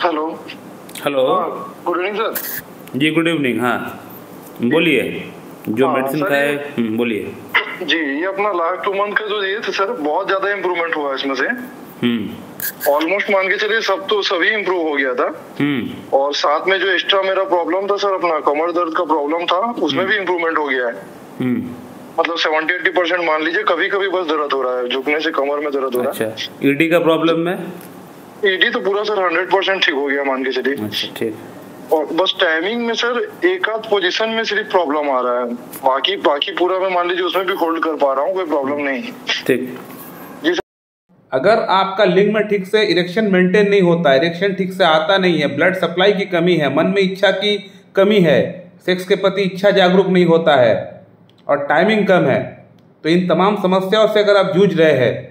Hello. Hello. Good evening sir. जी good evening. हाँ बोलिए, जो मेडिसिन सर खाए बोलिए। जी, ये अपना लास्ट 2 मंथ का जो ये था सर, बहुत ज्यादा इम्प्रूवमेंट हुआ इसमें से। ऑलमोस्ट मान के चलिए सब तो सभी इम्प्रूव हो गया था। और साथ में जो एक्स्ट्रा मेरा प्रॉब्लम था सर, अपना कमर दर्द का प्रॉब्लम था, उसमें भी इम्प्रूवमेंट हो गया है। मतलब 70-80% मान लीजिए। कभी कभी बस दर्द हो रहा है, झुकने से कमर में दर्द हो रहा है। अच्छा, ईडी का प्रॉब्लम में? ईडी तो पूरा सर 100% ठीक हो गया मान के चलिए। अच्छा ठीक। और बस टाइमिंग में सर एक आध पोजीशन में सिर्फ प्रॉब्लम आ रहा है, बाकी पूरा मैं मान लीजिए उसमें भी होल्ड कर पा रहा हूँ, कोई प्रॉब्लम नहीं। ठीक। जी सर। अगर आपका लिंग में ठीक से इरेक्शन मेंटेन नहीं होता, इरेक्शन ठीक से आता नहीं है, ब्लड सप्लाई की कमी है, मन में इच्छा की कमी है, सेक्स के प्रति इच्छा जागरूक नहीं होता है और टाइमिंग कम है, तो इन तमाम समस्याओं से अगर आप जूझ रहे हैं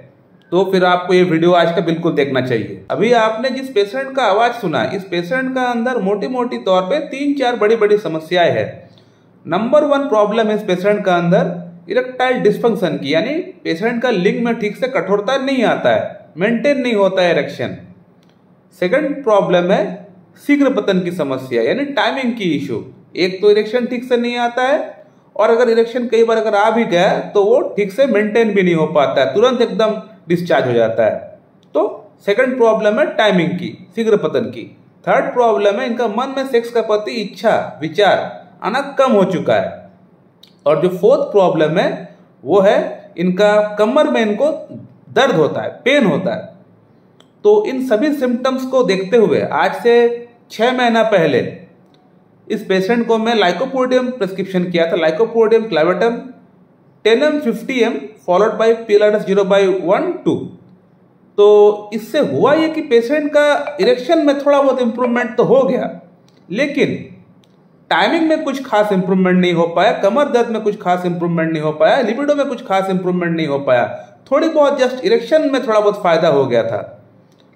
तो फिर आपको ये वीडियो आज का बिल्कुल देखना चाहिए। अभी आपने जिस पेशेंट का आवाज सुना, इस पेशेंट का अंदर मोटी मोटी तौर पे 3-4 बड़ी बड़ी समस्याएं हैं। नंबर 1 प्रॉब्लम है इस पेशेंट का अंदर इरेक्टाइल डिस्फंक्शन की, यानी पेशेंट का लिंग में ठीक से कठोरता नहीं आता है, मेंटेन नहीं होता है इरेक्शन। सेकंड प्रॉब्लम है शीघ्र पतन की समस्या, यानी टाइमिंग की इशू। एक तो इरेक्शन ठीक से नहीं आता है, और अगर इरेक्शन कई बार अगर आ भी गया तो वो ठीक से मेंटेन भी नहीं हो पाता है, तुरंत एकदम डिस्चार्ज हो जाता है। तो सेकंड प्रॉब्लम है टाइमिंग की, शीघ्र पतन की। थर्ड प्रॉब्लम है इनका मन में सेक्स का प्रति इच्छा विचार आना कम हो चुका है। और जो फोर्थ प्रॉब्लम है वो है इनका कमर में इनको दर्द होता है, पेन होता है। तो इन सभी सिम्टम्स को देखते हुए आज से 6 महीना पहले इस पेशेंट को मैं लाइकोपोडियम प्रिस्क्रिप्शन किया था, lycopodium clavatum 10 mg 50 mg followed by Pilatus 0/1-2। तो इससे हुआ ये कि पेशेंट का इरेक्शन में थोड़ा बहुत इंप्रूवमेंट तो हो गया, लेकिन टाइमिंग में कुछ खास इंप्रूवमेंट नहीं हो पाया, कमर दर्द में कुछ खास इंप्रूवमेंट नहीं हो पाया, लिबिडो में कुछ खास इंप्रूवमेंट नहीं हो पाया। थोड़ी बहुत जस्ट इरेक्शन में थोड़ा बहुत फायदा हो गया था,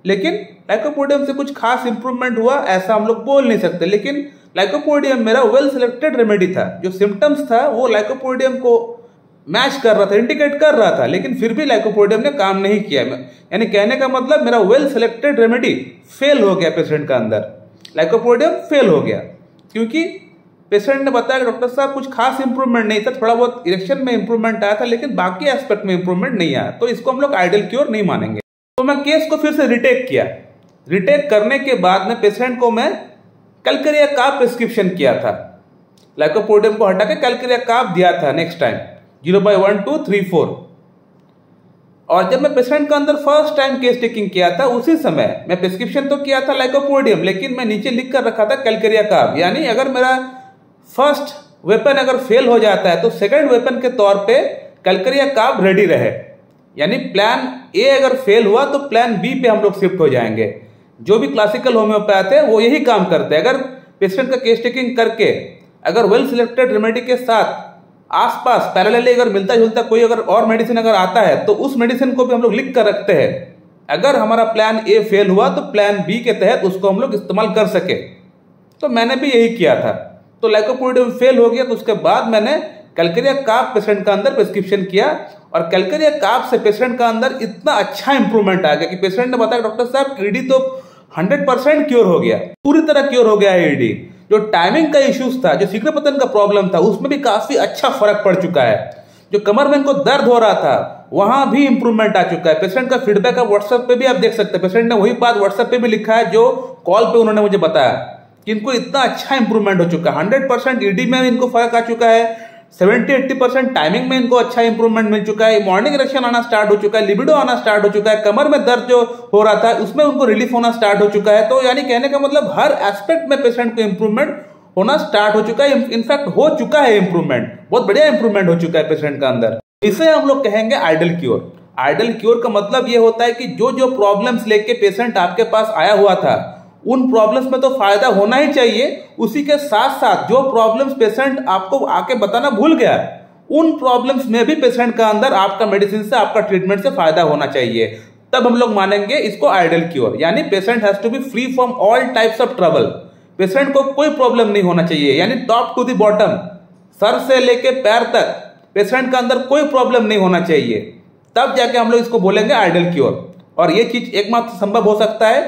लेकिन लाइकोपोडियम से कुछ खास इंप्रूवमेंट हुआ ऐसा हम लोग बोल नहीं सकते। लेकिन लाइकोपोडियम मेरा वेल सिलेक्टेड रेमेडी था, जो सिम्टम्स था वो लाइकोपोडियम को मैच कर रहा था, इंडिकेट कर रहा था, लेकिन फिर भी लाइकोपोडियम ने काम नहीं किया। यानी कहने का मतलब मेरा वेल सिलेक्टेड रेमेडी फेल हो गया पेशेंट का अंदर, लाइकोपोडियम फेल हो गया, क्योंकि पेशेंट ने बताया कि डॉक्टर साहब कुछ खास इंप्रूवमेंट नहीं था, थोड़ा बहुत इरेक्शन में इंप्रूवमेंट आया था, लेकिन बाकी एस्पेक्ट में इंप्रूवमेंट नहीं आया, तो इसको हम लोग आइडियल क्योर नहीं मानेंगे। तो मैं केस को फिर से रिटेक किया। रिटेक करने के बाद में पेशेंट को मैं कैलकेरिया कार्ब प्रिस्क्रिप्शन किया था, लाइकोपोडियम को हटा के कैलकेरिया कार्ब दिया था नेक्स्ट टाइम 0/1-2-3-4। और जब मैं पेशेंट का अंदर फर्स्ट टाइम केस टेकिंग किया था, उसी समय मैं प्रिस्क्रिप्शन तो किया था लाइकोपोडियम, लेकिन मैं नीचे लिख कर रखा था कैलकेरिया कार्ब। यानी अगर मेरा फर्स्ट वेपन अगर फेल हो जाता है तो सेकंड वेपन के तौर पे कैलकेरिया कार्ब रेडी रहे। यानी प्लान ए अगर फेल हुआ तो प्लान बी पे हम लोग शिफ्ट हो जाएंगे। जो भी क्लासिकल होम्योपैथ है वो यही काम करते हैं। अगर पेशेंट का केस टेकिंग करके अगर वेल सिलेक्टेड रेमेडी के साथ आसपास पैरेलली अगर मिलता जुलता कोई अगर और मेडिसिन अगर आता है तो उस मेडिसिन को भी हम लोग लिख कर रखते हैं। अगर हमारा प्लान ए फेल हुआ तो प्लान बी के तहत उसको हम लोग इस्तेमाल कर सके। तो मैंने भी यही किया था। तो लाइकोपोडियम फेल हो गया, तो उसके बाद मैंने कैलकेरिया कार्ब पेशेंट का अंदर प्रिस्क्रिप्शन किया, और कैलकेरिया कार्ब से पेशेंट का अंदर इतना अच्छा इंप्रूवमेंट आ गया कि पेशेंट ने बताया डॉक्टर साहब ईडी तो 100% क्योर हो गया, पूरी तरह क्योर हो गया है ईडी। जो टाइमिंग का इश्यूज था, जो शीघ्र पतन का प्रॉब्लम था, उसमें भी काफी अच्छा फर्क पड़ चुका है। जो कमर में इनको दर्द हो रहा था वहां भी इंप्रूवमेंट आ चुका है। पेशेंट का फीडबैक आप व्हाट्सएप पे भी आप देख सकते हैं, पेशेंट ने वही बात व्हाट्सएप पे भी लिखा है जो कॉल पे उन्होंने मुझे बताया कि इनको इतना अच्छा इंप्रूवमेंट हो चुका है। 100% ईडी में इनको फर्क आ चुका है, 70-80% टाइमिंग में इनको अच्छा इंप्रूवमेंट मिल चुका है, मॉर्निंग इरेक्शन आना स्टार्ट हो चुका है, लिबिडो आना स्टार्ट हो चुका है, कमर में दर्द जो हो रहा था उसमें उनको रिलीफ होना स्टार्ट हो चुका है। तो यानी कहने का मतलब हर एस्पेक्ट में पेशेंट को इंप्रूवमेंट होना स्टार्ट हो चुका है, इनफैक्ट हो चुका है इंप्रूवमेंट, बहुत बढ़िया इंप्रूवमेंट हो चुका है पेशेंट का अंदर। इसे हम लोग कहेंगे आइडियल क्योर। आइडियल क्योर का मतलब ये होता है कि जो जो प्रॉब्लम्स लेके पेशेंट आपके पास आया हुआ था उन प्रॉब्लम्स में तो फायदा होना ही चाहिए, उसी के साथ साथ जो प्रॉब्लम्स पेशेंट आपको आके बताना भूल गया उन प्रॉब्लम्स में भी पेशेंट का अंदर आपका मेडिसिन से आपका ट्रीटमेंट से फायदा होना चाहिए। तब हम लोग मानेंगे इसको आइडियल क्योर। यानी patient has to be free from all types of trouble, patient को कोई प्रॉब्लम नहीं होना चाहिए, यानी टॉप टू द बॉटम, सर से लेके पैर तक पेशेंट का अंदर कोई प्रॉब्लम नहीं होना चाहिए। तब जाके हम लोग इसको बोलेंगे आइडियल क्योर। और ये चीज एकमात्र संभव हो सकता है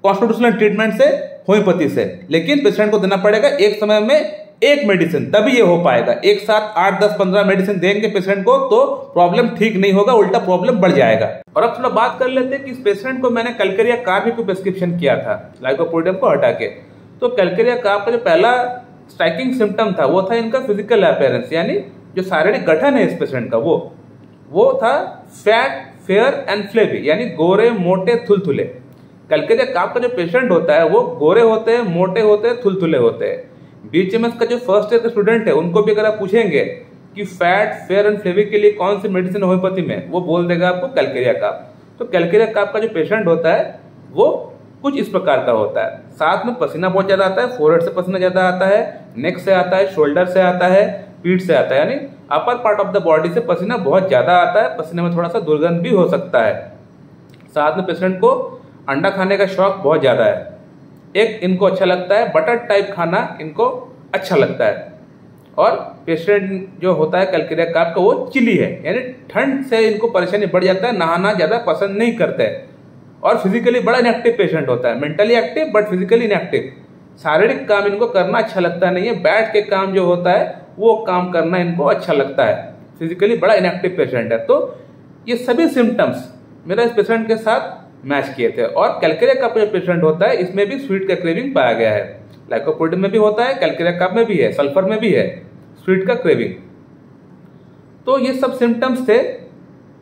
कॉन्स्टिट्यूशनल ट्रीटमेंट से, होम्योपैथी से, लेकिन पेशेंट को देना पड़ेगा एक समय में एक मेडिसिन, तभी ये हो पाएगा। एक साथ 8, 10, 15 मेडिसिन देंगे पेशेंट को तो प्रॉब्लम ठीक नहीं होगा, उल्टा प्रॉब्लम बढ़ जाएगा। और अब थोड़ा बात कर लेते हैं कि इस पेशेंट को मैंने कैलकेरिया कार्ब को प्रिस्क्रिप्शन किया था लाइकोपोडियम को हटा के। तो कैलकेरिया कार्ब का जो पहला स्ट्राइकिंग सिम्टम था वो था इनका फिजिकल अपीयरेंस, यानी जो शारीरिक गठन है इस पेशेंट का वो था फैट, फेयर एंड फ्लेवी, यानी गोरे, मोटे, थुलथुले। कैलकेरिया कार्ब का जो पेशेंट होता है वो गोरे होते हैं, मोटे होते हैं, थुलथुले होते हैं। बीएचएमएस का जो फर्स्ट ईयर का स्टूडेंट है उनको भी अगर आप पूछेंगे कि फैट, फेयर एंड फ्लेवी के लिए कौन सी मेडिसिन होम्योपैथी में, वो बोल देगा आपको कैलकेरिया कार्ब। तो कैलकेरिया कार्ब का जो पेशेंट होता है वो कुछ इस प्रकार का होता है। साथ में पसीना बहुत ज्यादा आता है, फोरहेड से पसीना ज्यादा आता है, नेक से आता है, शोल्डर से आता है, पीठ से आता है, यानी upper part of the body से पसीना बहुत ज्यादा आता है। पसीने में थोड़ा सा दुर्गंध भी हो सकता है। साथ में पेशेंट को अंडा खाने का शौक बहुत ज्यादा है। एक इनको अच्छा लगता है बटर टाइप खाना, इनको अच्छा लगता है। और पेशेंट जो होता है कैलकेरिया कार्ब का वो चिली है, यानी ठंड से इनको परेशानी बढ़ जाता है, नहाना ज्यादा पसंद नहीं करते। और फिजिकली बड़ा इनएक्टिव पेशेंट होता है, mentally active but physically inactive. शारीरिक काम इनको करना अच्छा लगता नहीं है, बैठ के काम जो होता है वो काम करना इनको अच्छा लगता है। फिजिकली बड़ा इनएक्टिव पेशेंट है। तो ये सभी सिम्टम्स मेरा इस पेशेंट के साथ मैच किए थे। और कैलकेरिया कार्ब जो पेशेंट होता है इसमें भी स्वीट का क्रेविंग पाया गया है। लाइकोपोडियम में भी होता है, कैलकेरिया कार्ब में भी है, सल्फर में भी है स्वीट का क्रेविंग। तो ये सब सिम्टम्स थे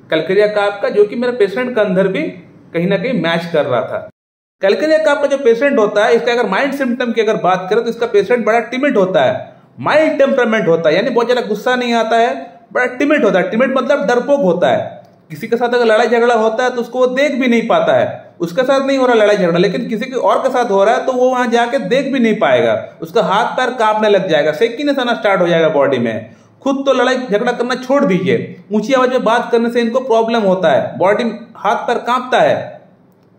कैलकेरिया कार्ब का, जो कि मेरे पेशेंट के अंदर भी कहीं ना कहीं मैच कर रहा था। कैलकेरिया कार्ब का जो पेशेंट होता है इसका अगर माइल्ड सिम्टम की अगर बात करें तो इसका पेशेंट बड़ा टिमिड होता है, माइल्ड टेम्परामेंट होता है, यानी बहुत ज्यादा गुस्सा नहीं आता है, बड़ा टिमिड होता है। टिमिड मतलब डरपोक होता है। किसी के साथ अगर लड़ाई झगड़ा होता है तो उसको वो देख भी नहीं पाता है। उसके साथ नहीं हो रहा लड़ाई झगड़ा, लेकिन किसी के और के साथ हो रहा है तो वो वहां जाके देख भी नहीं पाएगा। उसका हाथ पैर कांपने लग जाएगा, सेकीनेस आना स्टार्ट हो जाएगा बॉडी में। खुद तो लड़ाई झगड़ा करना छोड़ दीजिए, ऊंची आवाज में बात करने से इनको प्रॉब्लम होता है, बॉडी हाथ पैर कांपता है।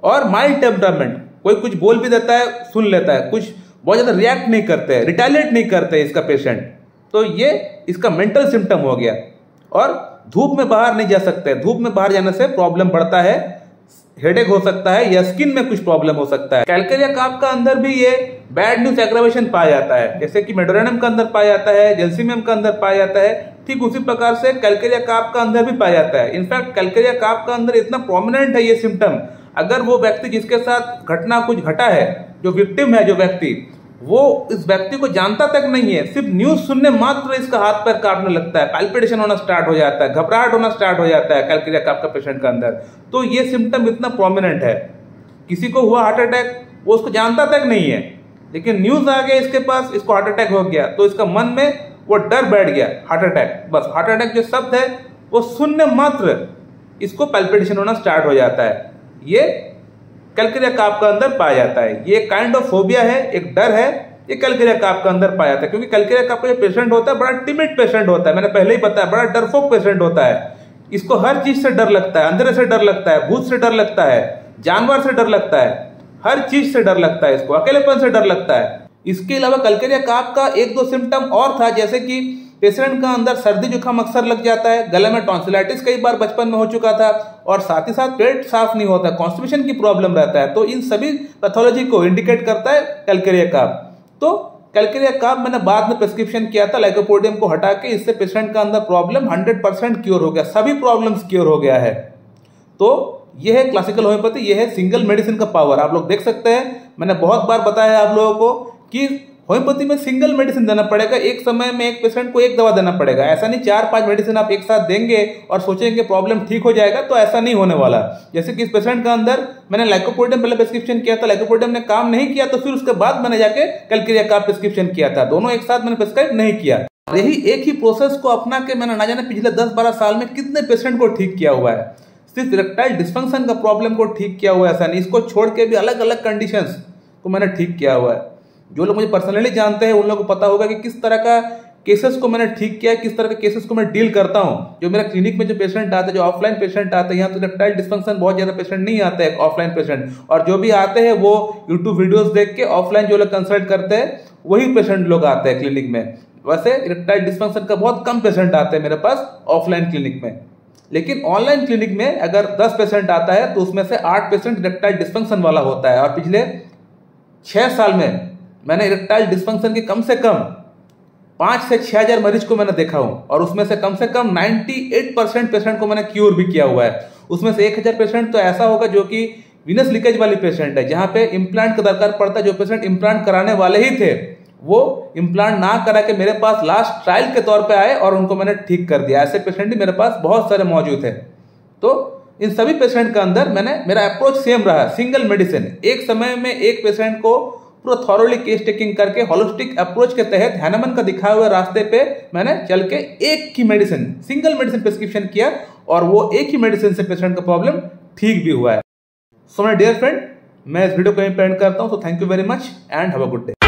और माइल्ड टेम्परामेंट, कोई कुछ बोल भी देता है सुन लेता है, कुछ बहुत ज्यादा रिएक्ट नहीं करते, रिटेलिएट नहीं करते इसका पेशेंट। तो ये इसका मेंटल सिम्टम हो गया। और धूप में बाहर नहीं जा सकते, धूप में बाहर जाने से प्रॉब्लम बढ़ता है, हेडेक हो सकता है या स्किन में कुछ प्रॉब्लम हो सकता है। कैलकेरिया कार्ब का अंदर भी ये बैड न्यूज एग्रावेशन पाया जाता है, जैसे कि मेडोरेनम का अंदर पाया जाता है, जेल्सिमियम का अंदर पाया जाता है, ठीक उसी प्रकार से कैलकेरिया कार्ब का अंदर भी पाया जाता है। इनफैक्ट कैलकेरिया कार्ब का अंदर इतना प्रोमिनेंट है ये सिम्टम, अगर वो व्यक्ति जिसके साथ घटना कुछ घटा है, जो विक्टिम है जो व्यक्ति, वो इस व्यक्ति को जानता तक नहीं है, सिर्फ न्यूज सुनने मात्र इसका हाथ पैर कांपने लगता है, पैल्पिटेशन होना स्टार्ट हो जाता है, घबराहट होना स्टार्ट हो जाता है कैलकेरिया कार्ब का पेशेंट के अंदर। तो ये सिम्टम इतना प्रोमिनेंट है। किसी को हुआ हार्ट अटैक, वो उसको जानता तक नहीं है, लेकिन न्यूज आ गया इसके पास, इसको हार्ट अटैक हो गया, तो इसका मन में वो डर बैठ गया, हार्ट अटैक। बस हार्ट अटैक जो शब्द है वो सुनने मात्र इसको पैल्पिटेशन होना स्टार्ट हो जाता है। ये कैलकेरिया कार्ब का अंदर पाया जाता है। ये काइंड ऑफ फोबिया है, एक डर है, ये कैलकेरिया कार्ब का अंदर पाया जाता है। क्योंकि कैलकेरिया कार्ब का जो पेशेंट होता है बड़ा टिमिड पेशेंट होता है, मैंने पहले ही बताया, बड़ा डरपोक पेशेंट होता है। इसको हर चीज से डर लगता है, अंधेरे से डर लगता है, भूत से डर लगता है, जानवर से डर लगता है, हर चीज से डर लगता है, इसको अकेलेपन से डर लगता है। इसके अलावा कैलकेरिया कार्ब का एक दो सिम्टम और था, जैसे कि पेशेंट का अंदर सर्दी जुकाम अक्सर लग जाता है, गले में टॉन्सिलाइटिस कई बार बचपन में हो चुका था, और साथ ही साथ पेट साफ नहीं होता, कॉन्स्टिपेशन की प्रॉब्लम रहता है। तो इन सभी पैथोलॉजी को इंडिकेट करता है कैलकेरिया कार्ब। तो कैलकेरिया कार्ब मैंने बाद में प्रिस्क्रिप्शन किया था लाइकोपोडियम को हटा के, इससे पेशेंट का अंदर प्रॉब्लम 100% क्योर हो गया, सभी प्रॉब्लम्स क्योर हो गया है। तो यह है क्लासिकल होम्योपैथी, यह है सिंगल मेडिसिन का पावर। आप लोग देख सकते हैं, मैंने बहुत बार बताया आप लोगों को कि होम्योपैथी में सिंगल मेडिसिन देना पड़ेगा, एक समय में एक पेशेंट को एक दवा देना पड़ेगा। ऐसा नहीं 4-5 मेडिसिन आप एक साथ देंगे और सोचेंगे प्रॉब्लम ठीक हो जाएगा, तो ऐसा नहीं होने वाला। जैसे कि इस पेशेंट का अंदर मैंने लाइकोपोडियम पहले प्रिस्क्रिप्शन किया था, लाइकोपोडियम ने काम नहीं किया, तो फिर उसके बाद मैंने जाके कैलकेरिया कार्ब प्रिस्क्रिप्शन किया था, दोनों एक साथ मैंने प्रिस्क्राइब नहीं किया। यही एक ही प्रोसेस को अपना के मैंने ना जाने पिछले 10-12 साल में कितने पेशेंट को ठीक किया हुआ है। सिर्फ इरेक्टाइल डिस्फंक्शन का प्रॉब्लम को ठीक किया हुआ है ऐसा नहीं, इसको छोड़ के भी अलग अलग कंडीशंस को मैंने ठीक किया हुआ है। जो लोग मुझे पर्सनली जानते हैं उन लोगों को पता होगा कि किस तरह का केसेस को मैंने ठीक किया है, किस तरह के केसेस को मैं डील करता हूं। जो मेरा क्लिनिक में जो पेशेंट आते हैं, जो ऑफलाइन पेशेंट आते हैं, यहाँ तो इरेक्टाइल डिस्फंक्शन बहुत ज्यादा पेशेंट नहीं आते हैं ऑफलाइन पेशेंट, और जो भी आते हैं वो यूट्यूब वीडियोस देख के ऑफलाइन जो लोग कंसल्ट करते हैं वही पेशेंट लोग आते हैं क्लिनिक में। वैसे इरेक्टाइल डिस्फंक्शन का बहुत कम पेशेंट आते हैं मेरे पास ऑफलाइन क्लिनिक में, लेकिन ऑनलाइन क्लिनिक में अगर 10 पेशेंट आता है तो उसमें से 8 पेशेंट इरेक्टाइल डिस्फंक्शन वाला होता है, और पिछले 6 साल में मैंने इरेक्टाइल डिस्फंक्शन के कम से कम 5 से 6 हजार मरीज को मैंने देखा हूं, और उसमें से कम 98% पेशेंट को मैंने क्योर भी किया हुआ है। उसमें से 1000 पेशेंट तो ऐसा होगा जो कि वीनस लीकेज वाली पेशेंट है, जहां पे इम्प्लांट का दरकार पड़ता है। जो पेशेंट इम्प्लांट कराने वाले ही थे वो इम्प्लांट ना करा के मेरे पास लास्ट ट्रायल के तौर पे आए और उनको मैंने ठीक कर दिया। ऐसे पेशेंट ही मेरे पास बहुत सारे मौजूद थे। तो इन सभी पेशेंट के अंदर मेरा अप्रोच सेम रहा, सिंगल मेडिसिन। एक समय में एक पेशेंट को पूरा थॉरोली केस टेकिंग करके होलिस्टिक अप्रोच के तहत हैनमन का दिखाए हुए रास्ते पे मैंने चल के एक ही मेडिसिन, सिंगल मेडिसिन प्रिस्क्रिप्शन किया, और वो एक ही मेडिसिन से पेशेंट का प्रॉब्लम ठीक भी हुआ है। सो माय डियर फ्रेंड, मैं इस वीडियो को यहीं पे एंड करता हूं। So thank you very much and have a good day.